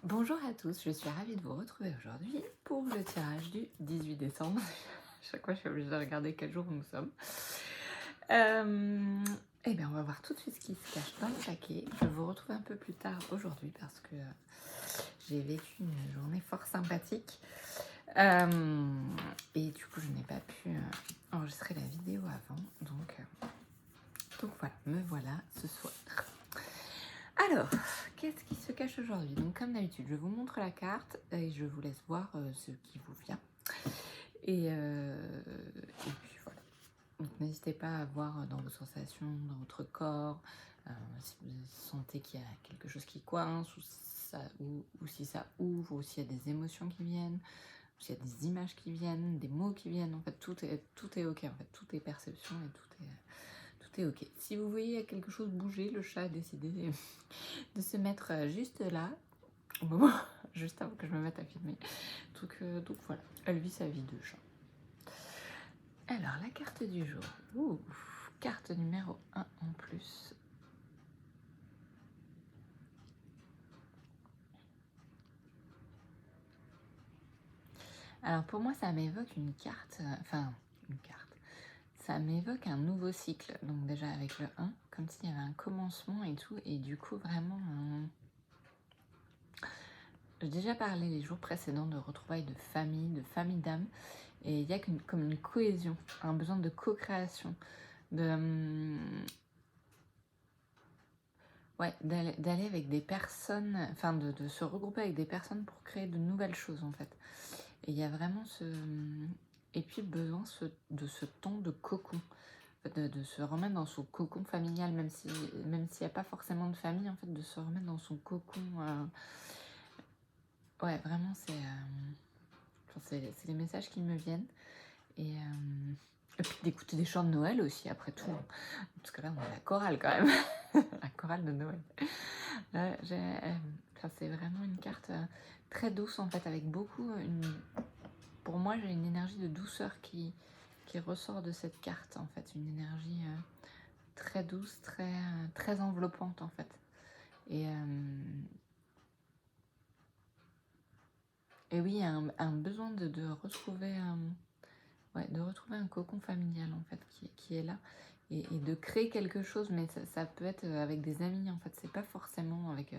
Bonjour à tous, je suis ravie de vous retrouver aujourd'hui pour le tirage du 18 décembre. Chaque fois, je suis obligée de regarder quel jour nous sommes. Eh bien, on va voir tout de suite ce qui se cache dans le paquet. Je vous retrouve un peu plus tard aujourd'hui parce que j'ai vécu une journée fort sympathique. Et du coup, je n'ai pas pu enregistrer la vidéo avant. Donc voilà, me voilà ce soir. Alors, qu'est-ce qui se cache aujourd'hui? Donc comme d'habitude, je vous montre la carte et je vous laisse voir ce qui vous vient. Et puis voilà. Donc n'hésitez pas à voir dans vos sensations, dans votre corps, si vous sentez qu'il y a quelque chose qui coince, ou si ça ouvre, ou s'il y a des émotions qui viennent, ou s'il y a des images qui viennent, des mots qui viennent. En fait, tout est ok. En fait, tout est perception et tout est ok. Si vous voyez quelque chose bouger, le chat a décidé de se mettre juste là, au moment, juste avant que je me mette à filmer. Donc voilà, elle vit sa vie de chat. Alors, la carte du jour. Ouh, carte numéro 1 en plus. Alors, pour moi, ça m'évoque une carte. Une carte. Ça m'évoque un nouveau cycle. Donc, déjà avec le 1, comme s'il y avait un commencement et tout. Et du coup, vraiment. J'ai déjà parlé les jours précédents de retrouvailles de famille d'âme. Et il y a comme une cohésion, un besoin de co-création. Ouais, d'aller avec des personnes, enfin de se regrouper avec des personnes pour créer de nouvelles choses en fait. Et il y a vraiment et puis besoin de ce temps de cocon, de se remettre dans son cocon familial, même s'il n'y a pas forcément de famille, en fait, de se remettre dans son cocon. Ouais, vraiment, c'est les messages qui me viennent. Et puis d'écouter des chants de Noël aussi, après tout. Parce que là, on a la chorale quand même. La chorale de Noël. C'est vraiment une carte très douce en fait, avec beaucoup. Pour moi, j'ai une énergie de douceur qui ressort de cette carte en fait, une énergie très douce, très enveloppante en fait. Et oui, un besoin de retrouver de retrouver un cocon familial en fait qui est là et de créer quelque chose, mais ça peut être avec des amis en fait, c'est pas forcément avec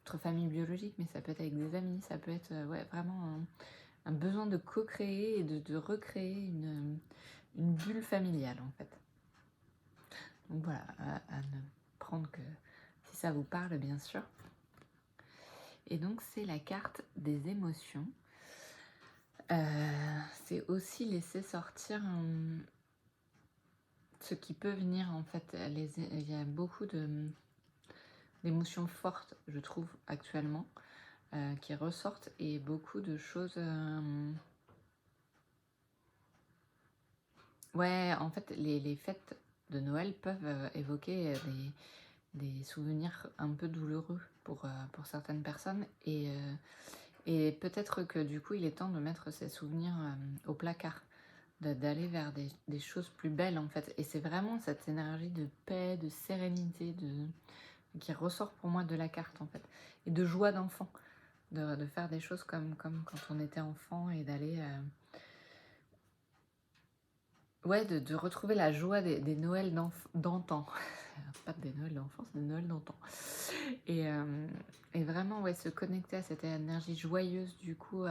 votre famille biologique, mais ça peut être avec des amis, ça peut être vraiment un besoin de co-créer et de recréer une bulle familiale en fait. Donc voilà, à ne prendre que si ça vous parle bien sûr. Et donc c'est la carte des émotions. C'est aussi laisser sortir ce qui peut venir en fait. Il y a beaucoup d'émotions fortes, je trouve, actuellement, qui ressortent et beaucoup de choses. Ouais, en fait, les fêtes de Noël peuvent évoquer des souvenirs un peu douloureux pour certaines personnes et peut-être que du coup il est temps de mettre ces souvenirs au placard, d'aller vers des choses plus belles en fait. Et c'est vraiment cette énergie de paix, de sérénité qui ressort pour moi de la carte en fait. Et de joie d'enfant, de faire des choses comme quand on était enfant et d'aller... Ouais, de retrouver la joie des Noëls d'antan. Pas des Noëls d'enfants, c'est des Noëls d'antan. Et vraiment, ouais, se connecter à cette énergie joyeuse, du coup.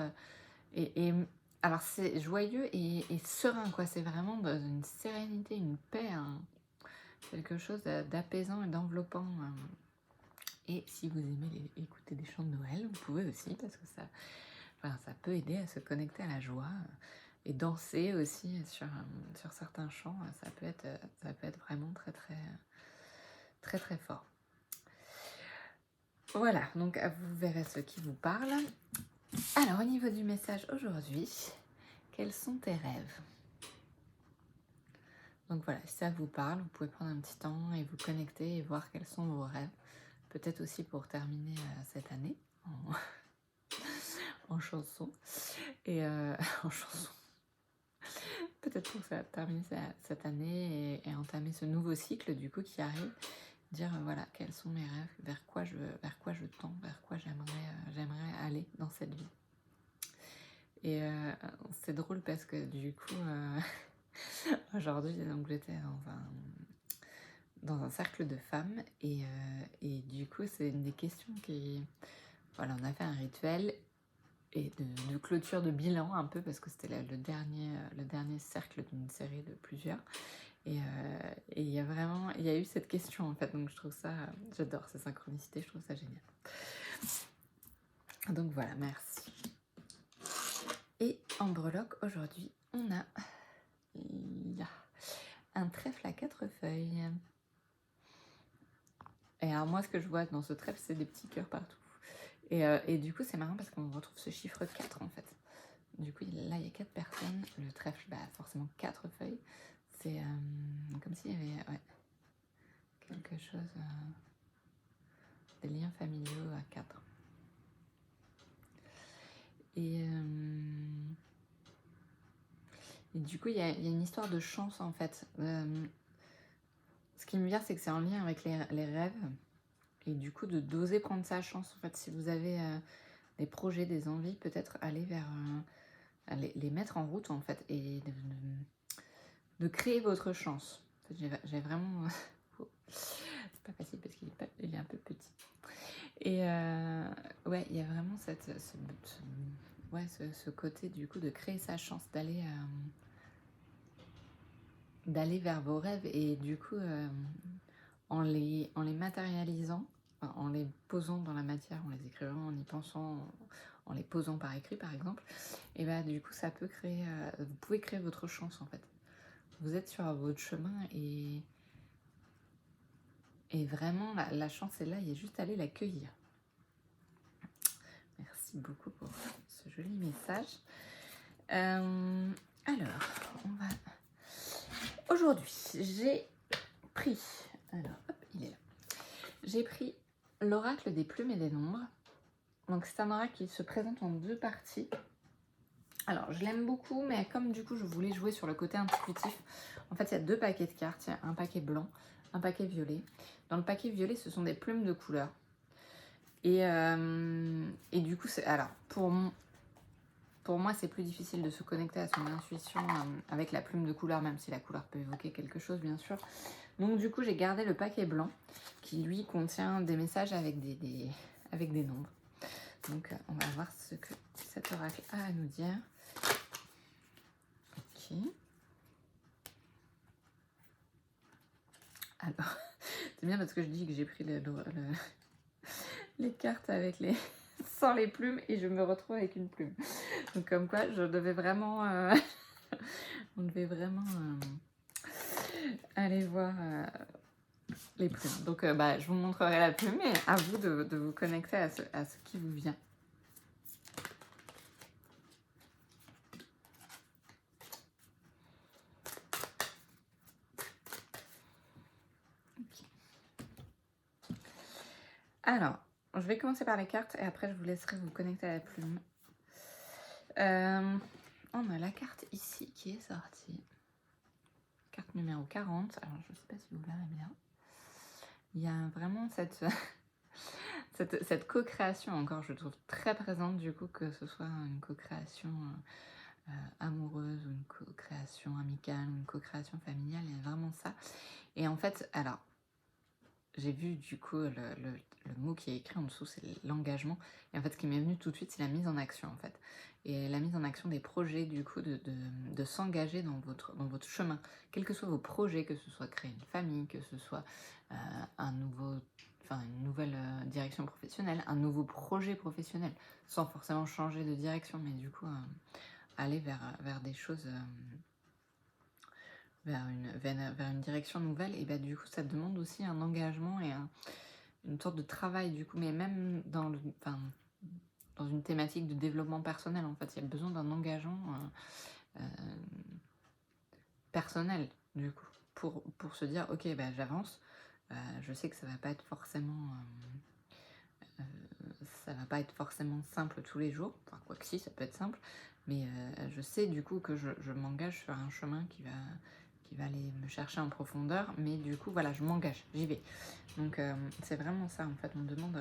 Alors, c'est joyeux et serein, quoi. C'est vraiment dans une sérénité, une paix, quelque chose d'apaisant et d'enveloppant. Et si vous aimez écouter des chants de Noël, vous pouvez aussi, parce que ça peut aider à se connecter à la joie. Et danser aussi sur certains chants, ça peut être vraiment très fort. Voilà, donc vous verrez ce qui vous parle. Alors au niveau du message aujourd'hui, quels sont tes rêves? Donc voilà, si ça vous parle, vous pouvez prendre un petit temps et vous connecter et voir quels sont vos rêves. Peut-être aussi pour terminer cette année en chanson. Et en chanson. Peut-être pour terminer cette année et entamer ce nouveau cycle du coup qui arrive. dire voilà quels sont mes rêves, vers quoi je tends, vers quoi j'aimerais aller dans cette vie. Et c'est drôle parce que du coup aujourd'hui donc j'étais dans un cercle de femmes et du coup c'est une des questions qui voilà, on a fait un rituel et de clôture de bilan un peu parce que c'était le dernier cercle d'une série de plusieurs. Et il y a eu cette question en fait, donc je trouve ça, j'adore ces synchronicités, je trouve ça génial. Donc voilà, merci. Et en breloque, aujourd'hui, on a un trèfle à 4 feuilles. Et alors moi, ce que je vois dans ce trèfle, c'est des petits cœurs partout. Et du coup, c'est marrant parce qu'on retrouve ce chiffre 4 en fait. Du coup, là, il y a 4 personnes. Le trèfle, forcément 4 feuilles. C'est comme s'il y avait quelque chose, des liens familiaux à 4. Et du coup, il y a une histoire de chance en fait. Ce qui me vient, c'est que c'est en lien avec les rêves. Et du coup, d'oser prendre sa chance. En fait, si vous avez des projets, des envies, peut-être aller vers... les mettre en route, en fait, et de créer votre chance. En fait, j'ai vraiment... c'est pas facile parce qu'il est un peu petit. Et ouais, il y a vraiment ce côté, du coup, de créer sa chance, d'aller vers vos rêves. Et du coup, en les matérialisant, en les posant dans la matière, en les écrivant, en y pensant, en les posant par écrit par exemple, et du coup ça peut créer, vous pouvez créer votre chance en fait. Vous êtes sur votre chemin et vraiment la chance est là, il y a juste à aller la cueillir. Merci beaucoup pour ce joli message. Alors, aujourd'hui, j'ai pris... Alors, hop, il est là. J'ai pris l'oracle des plumes et des nombres. Donc c'est un oracle qui se présente en 2 parties. Alors je l'aime beaucoup, mais comme du coup je voulais jouer sur le côté intuitif, en fait il y a 2 paquets de cartes. Il y a un paquet blanc, un paquet violet. Dans le paquet violet, ce sont des plumes de couleur. Et du coup, alors pour moi, c'est plus difficile de se connecter à son intuition avec la plume de couleur, même si la couleur peut évoquer quelque chose, bien sûr. Donc du coup, j'ai gardé le paquet blanc qui, lui, contient des messages avec des nombres. Donc, on va voir ce que cet oracle a à nous dire. Ok. Alors, c'est bien parce que je dis que j'ai pris les cartes avec sans les plumes et je me retrouve avec une plume. Donc, comme quoi, je devais vraiment... on devait vraiment aller voir les plumes. Donc, je vous montrerai la plume et à vous de vous connecter à ce qui vous vient. Alors, je vais commencer par les cartes et après je vous laisserai vous connecter à la plume. On a la carte ici qui est sortie. Carte numéro 40. Alors, je ne sais pas si vous verrez bien. Il y a vraiment cette co-création encore, je trouve très présente du coup, que ce soit une co-création amoureuse ou une co-création amicale ou une co-création familiale, il y a vraiment ça. Et en fait, alors, j'ai vu du coup le mot qui est écrit en dessous, c'est l'engagement. Et en fait, ce qui m'est venu tout de suite, c'est la mise en action en fait. Et la mise en action des projets, du coup, de s'engager dans votre chemin. Quels que soient vos projets, que ce soit créer une famille, que ce soit une nouvelle direction professionnelle, un nouveau projet professionnel, sans forcément changer de direction, mais du coup, aller vers des choses... vers une direction nouvelle, et du coup ça demande aussi un engagement et une sorte de travail du coup, mais même dans une thématique de développement personnel en fait, il y a besoin d'un engagement personnel du coup, pour se dire ok, j'avance, je sais que ça va pas être forcément simple tous les jours, enfin quoi que si, ça peut être simple, mais je sais du coup que je m'engage sur un chemin qui qui va aller me chercher en profondeur, mais du coup, voilà, je m'engage, j'y vais. Donc, c'est vraiment ça, en fait, on me demande...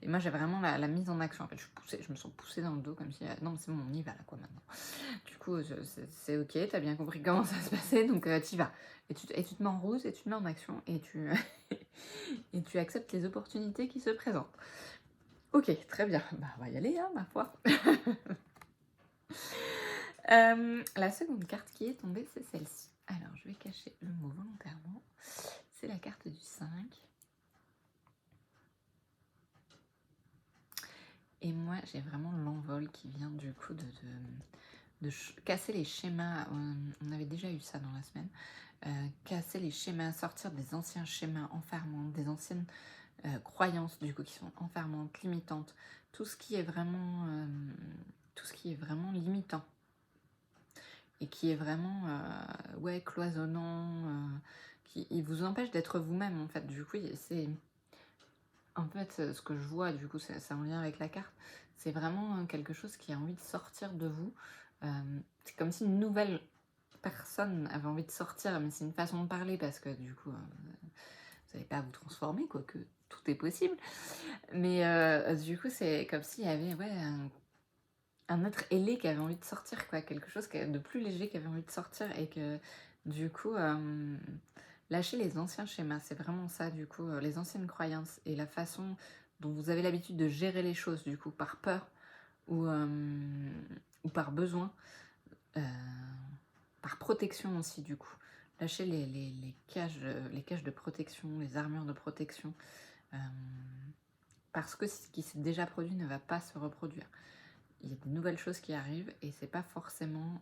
Et moi, j'ai vraiment la mise en action, en fait, je me sens poussée dans le dos, comme si... non, mais c'est bon, on y va, là, quoi, maintenant. Du coup, c'est ok, t'as bien compris comment ça se passait, donc t'y vas. Et tu te mets en route, et tu te mets en action, et tu, et tu acceptes les opportunités qui se présentent. Ok, très bien. Bah, on va y aller, hein, ma foi. La seconde carte qui est tombée, c'est celle-ci. Alors, je vais cacher le mot volontairement. C'est la carte du 5. Et moi, j'ai vraiment l'envol qui vient du coup de casser les schémas. On avait déjà eu ça dans la semaine. Casser les schémas, sortir des anciens schémas enfermants, des anciennes croyances du coup qui sont enfermantes, limitantes. Tout ce qui est vraiment limitant. Et qui est vraiment cloisonnant, qui il vous empêche d'être vous-même en fait. Du coup, c'est en fait ce que je vois, du coup, c'est en lien avec la carte, c'est vraiment quelque chose qui a envie de sortir de vous. C'est comme si une nouvelle personne avait envie de sortir, mais c'est une façon de parler parce que du coup, vous n'allez pas vous transformer, quoique tout est possible. Mais du coup, c'est comme s'il y avait un être ailé qui avait envie de sortir, quoi, quelque chose de plus léger qui avait envie de sortir et que du coup lâcher les anciens schémas, c'est vraiment ça du coup, les anciennes croyances et la façon dont vous avez l'habitude de gérer les choses du coup par peur ou par besoin, par protection aussi du coup. Lâcher les cages de protection, les armures de protection, parce que ce qui s'est déjà produit ne va pas se reproduire. Il y a des nouvelles choses qui arrivent et c'est pas forcément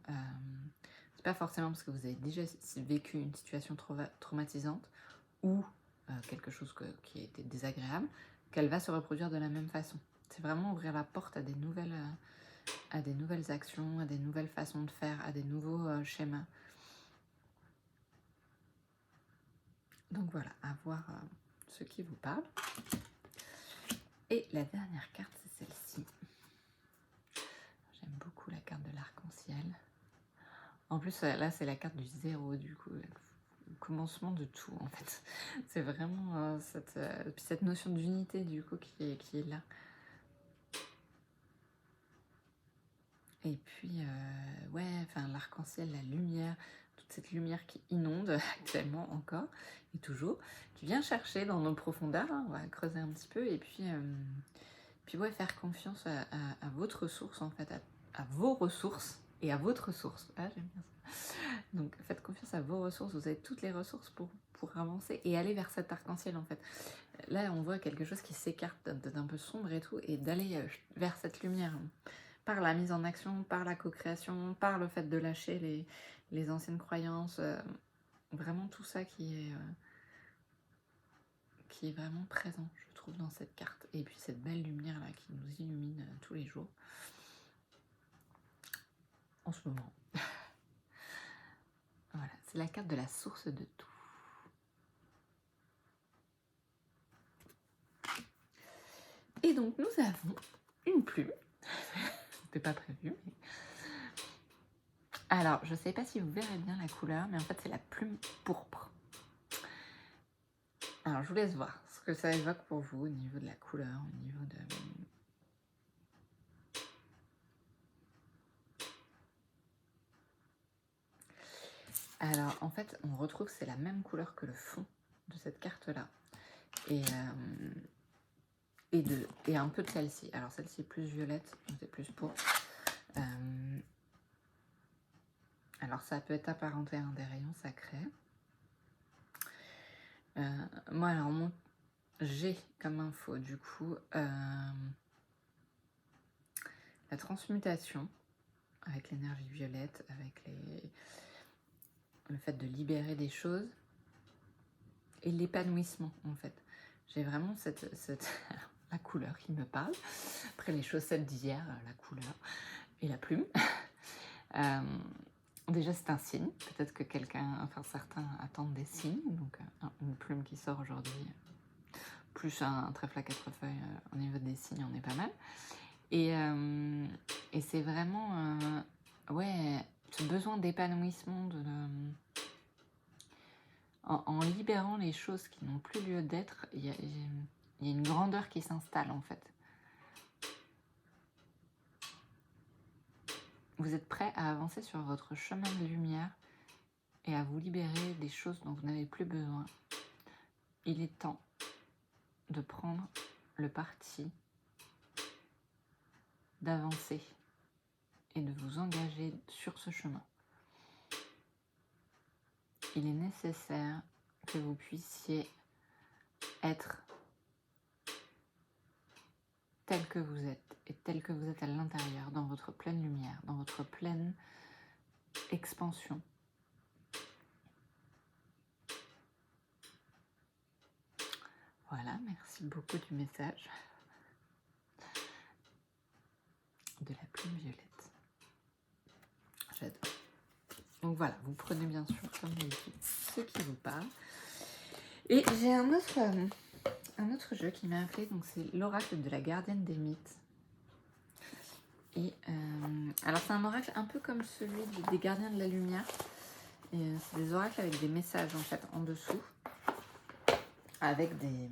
parce que vous avez déjà vécu une situation traumatisante ou quelque chose qui a été désagréable qu'elle va se reproduire de la même façon. C'est vraiment ouvrir la porte à des nouvelles actions, à des nouvelles façons de faire, à des nouveaux schémas. Donc voilà, à voir ce qui vous parle. Et la dernière carte, c'est celle-ci. J'aime beaucoup la carte de l'arc-en-ciel. En plus, là, c'est la carte du 0, du coup, le commencement de tout, en fait. C'est vraiment cette notion d'unité, du coup, qui est là. Et puis, l'arc-en-ciel, la lumière, toute cette lumière qui inonde actuellement encore, et toujours, qui vient chercher dans nos profondeurs, hein, on va creuser un petit peu, et puis faire confiance à votre source, en fait, à vos ressources, et à votre source. Ah, j'aime bien ça. Donc, faites confiance à vos ressources, vous avez toutes les ressources pour avancer, et aller vers cet arc-en-ciel, en fait. Là, on voit quelque chose qui s'écarte d'un peu sombre et tout, et d'aller vers cette lumière, par la mise en action, par la co-création, par le fait de lâcher les anciennes croyances, vraiment tout ça qui est vraiment présent, je trouve, dans cette carte. Et puis cette belle lumière là qui nous illumine tous les jours, en ce moment. Voilà, c'est la carte de la source de tout. Et donc nous avons une plume. C'était pas prévu, mais... Alors, je sais pas si vous verrez bien la couleur, mais en fait, c'est la plume pourpre. Alors, je vous laisse voir ce que ça évoque pour vous au niveau de la couleur, au niveau de... Alors, en fait, on retrouve, c'est la même couleur que le fond de cette carte-là. Et un peu de celle-ci. Alors, celle-ci est plus violette, c'est plus pourpre. Alors, ça peut être apparenté à des rayons sacrés. Moi, alors, j'ai comme info, du coup, la transmutation avec l'énergie violette, avec le fait de libérer des choses et l'épanouissement, en fait. J'ai vraiment la couleur qui me parle. Après les chaussettes d'hier, la couleur et la plume. Déjà, c'est un signe. Peut-être que certains attendent des signes. Donc, une plume qui sort aujourd'hui, plus un trèfle à 4 feuilles au niveau des signes, on est pas mal. Et c'est vraiment, ce besoin d'épanouissement, en libérant les choses qui n'ont plus lieu d'être, il y a une grandeur qui s'installe en fait. Vous êtes prêt à avancer sur votre chemin de lumière et à vous libérer des choses dont vous n'avez plus besoin. Il est temps de prendre le parti d'avancer et de vous engager sur ce chemin. Il est nécessaire que vous puissiez être tel que vous êtes et tel que vous êtes à l'intérieur, dans votre pleine lumière, dans votre pleine expansion. Voilà, merci beaucoup du message de la plume violette. J'adore. Donc voilà, vous prenez bien sûr comme d'habitude ce qui vous parle. Et j'ai un autre jeu qui m'a appelé, donc c'est l'oracle de la gardienne des mythes. Et alors c'est un oracle un peu comme celui des gardiens de la lumière. C'est des oracles avec des messages en fait en dessous, avec des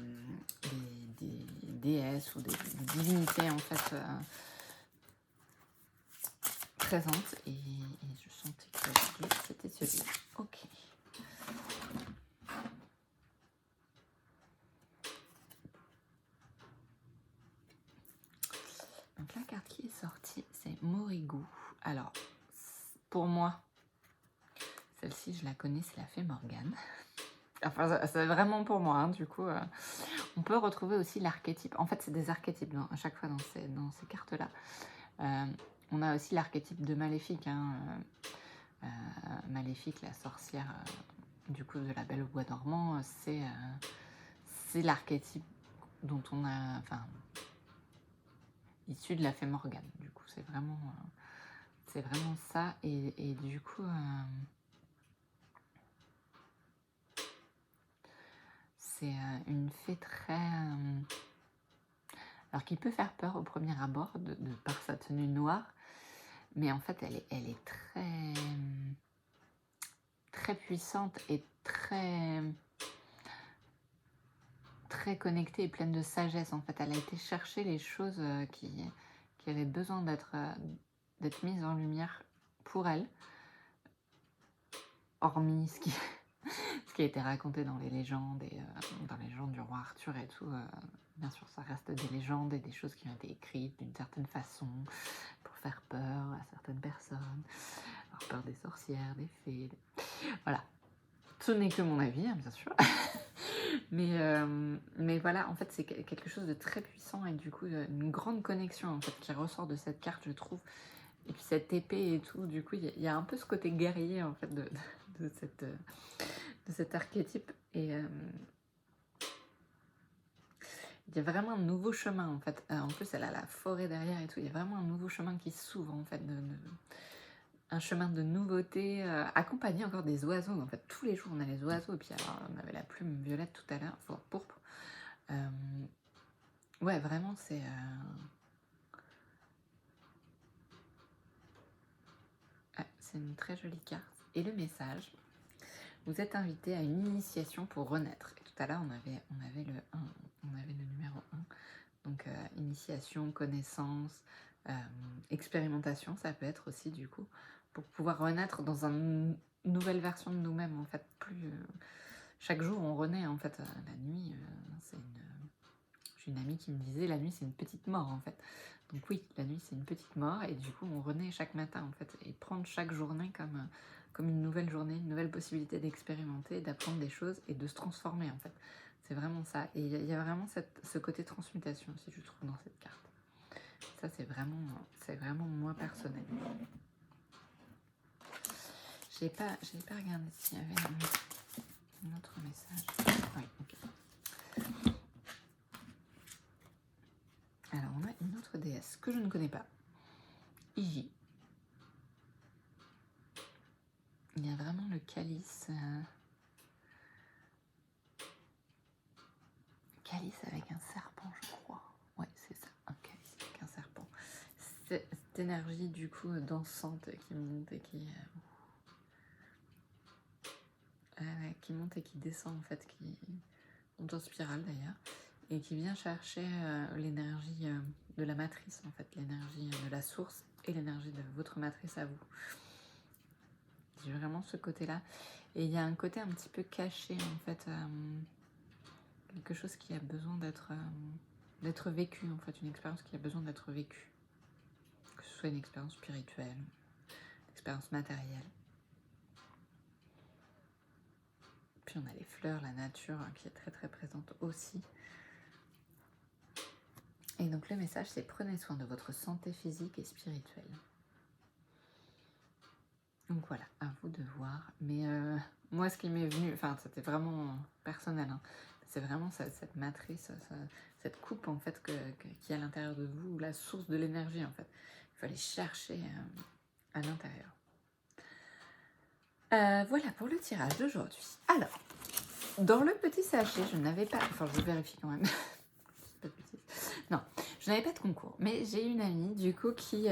déesses ou des divinités en fait présentes. Et je sentais que c'était celui-là. Ok. Donc la carte qui est sortie, c'est Morrigu. Alors, pour moi, celle-ci, je la connais, c'est la fée Morgane. Enfin, c'est vraiment pour moi, hein, du coup. On peut retrouver aussi l'archétype. En fait, c'est des archétypes à chaque fois dans ces cartes-là. On a aussi l'archétype de Maléfique. Hein, Maléfique, la sorcière du coup de la Belle au Bois dormant, c'est l'archétype dont on a... Enfin, issu de la fée Morgane. Du coup, c'est vraiment ça. Et du coup... c'est une fée très... alors qui peut faire peur au premier abord de par sa tenue noire, mais en fait elle est très puissante et très connectée et pleine de sagesse. En fait, elle a été chercher les choses qui avaient besoin d'être mises en lumière pour elle, hormis ce qui a été raconté dans les légendes et dans les légendes du roi Arthur et tout. Bien sûr, ça reste des légendes et des choses qui ont été écrites d'une certaine façon pour faire peur à certaines personnes, avoir peur des sorcières, des fées. Voilà. Ce n'est que mon avis, hein, bien sûr. mais voilà, en fait, c'est quelque chose de très puissant et du coup, une grande connexion en fait, qui ressort de cette carte, je trouve. Et puis cette épée et tout, du coup, il y a un peu ce côté guerrier en fait de cet archétype. Et il y a vraiment un nouveau chemin en fait. En plus, elle a la forêt derrière et tout. Il y a vraiment un nouveau chemin qui s'ouvre en fait. Un chemin de nouveauté, accompagné encore des oiseaux. En fait, tous les jours, on a les oiseaux. Et puis, alors, on avait la plume violette tout à l'heure, enfin pourpre. Ouais, vraiment, c'est... c'est une très jolie carte. Et le message, vous êtes invité à une initiation pour renaître. Et tout à l'heure, on avait le 1, on avait le numéro 1. Donc, initiation, connaissance, expérimentation, ça peut être aussi, du coup, pour pouvoir renaître dans une nouvelle version de nous-mêmes, en fait. Chaque jour, on renaît, en fait. La nuit, j'ai une amie qui me disait, la nuit, c'est une petite mort, en fait. Donc oui, la nuit, c'est une petite mort, et du coup, on renaît chaque matin, en fait. Et prendre chaque journée comme une nouvelle journée, une nouvelle possibilité d'expérimenter, d'apprendre des choses et de se transformer, en fait. C'est vraiment ça. Et il y a vraiment ce côté transmutation aussi, je trouve, dans cette carte. Ça, c'est vraiment moi personnel. J'ai pas regardé s'il y avait un autre message. Oui, ok. Alors, on a une autre déesse que je ne connais pas. Iji. Il y a vraiment le calice. Calice avec un serpent, je crois. Ouais, c'est ça, un calice avec un serpent. Cette énergie, du coup, dansante qui monte et qui... avec qui monte et qui descend en fait, qui monte en spirale d'ailleurs, et qui vient chercher l'énergie de la matrice en fait, l'énergie de la source et l'énergie de votre matrice à vous. J'ai vraiment ce côté-là. Et il y a un côté un petit peu caché en fait, quelque chose qui a besoin d'être vécu en fait, une expérience qui a besoin d'être vécue. Que ce soit une expérience spirituelle, une expérience matérielle. Puis on a les fleurs, la nature qui est très très présente aussi. Et donc le message c'est prenez soin de votre santé physique et spirituelle. Donc voilà, à vous de voir. Mais moi ce qui m'est venu, enfin c'était vraiment personnel, hein, c'est vraiment cette matrice, cette coupe en fait qui est à l'intérieur de vous, la source de l'énergie en fait. Il faut aller chercher à l'intérieur. Voilà pour le tirage d'aujourd'hui. Alors, dans le petit sachet, je n'avais pas... Enfin, je vérifie quand même. Pas de bêtises. Non, je n'avais pas de concours. Mais j'ai une amie, du coup, qui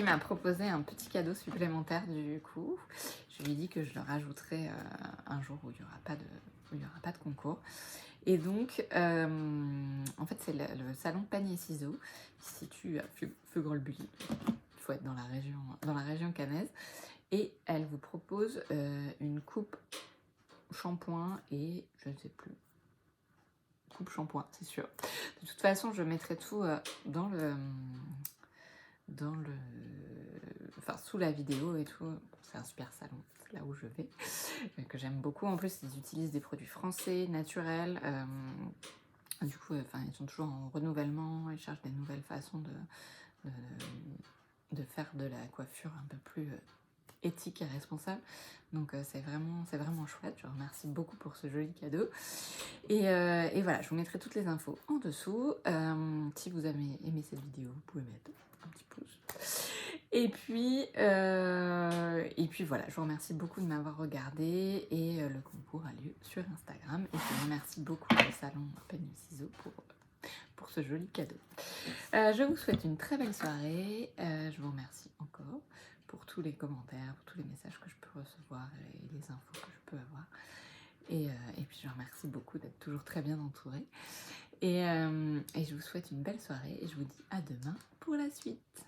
m'a proposé un petit cadeau supplémentaire, du coup. Je lui ai dit que je le rajouterai un jour où il n'y aura pas de concours. Et donc, en fait, c'est le salon Panier Ciseaux, qui se situe à Feugerolles-Bully. Il faut être dans la région caennaise. Et elle vous propose une coupe shampoing et je ne sais plus. Coupe shampoing, c'est sûr. De toute façon, je mettrai tout enfin, sous la vidéo et tout. C'est un super salon, c'est là où je vais, que j'aime beaucoup. En plus, ils utilisent des produits français, naturels. Du coup, ils sont toujours en renouvellement. Ils cherchent des nouvelles façons de faire de la coiffure un peu plus éthique et responsable. Donc c'est vraiment chouette. Je remercie beaucoup pour ce joli cadeau. Et voilà, je vous mettrai toutes les infos en dessous. Si vous avez aimé cette vidéo, vous pouvez mettre un petit pouce. Et puis voilà, je vous remercie beaucoup de m'avoir regardé et le concours a lieu sur Instagram. Et je remercie beaucoup le salon Panier Ciseaux pour ce joli cadeau. Je vous souhaite une très belle soirée. Je vous remercie encore pour tous les commentaires, pour tous les messages que je peux recevoir et les infos que je peux avoir. Et puis je vous remercie beaucoup d'être toujours très bien entourée. Et je vous souhaite une belle soirée et je vous dis à demain pour la suite.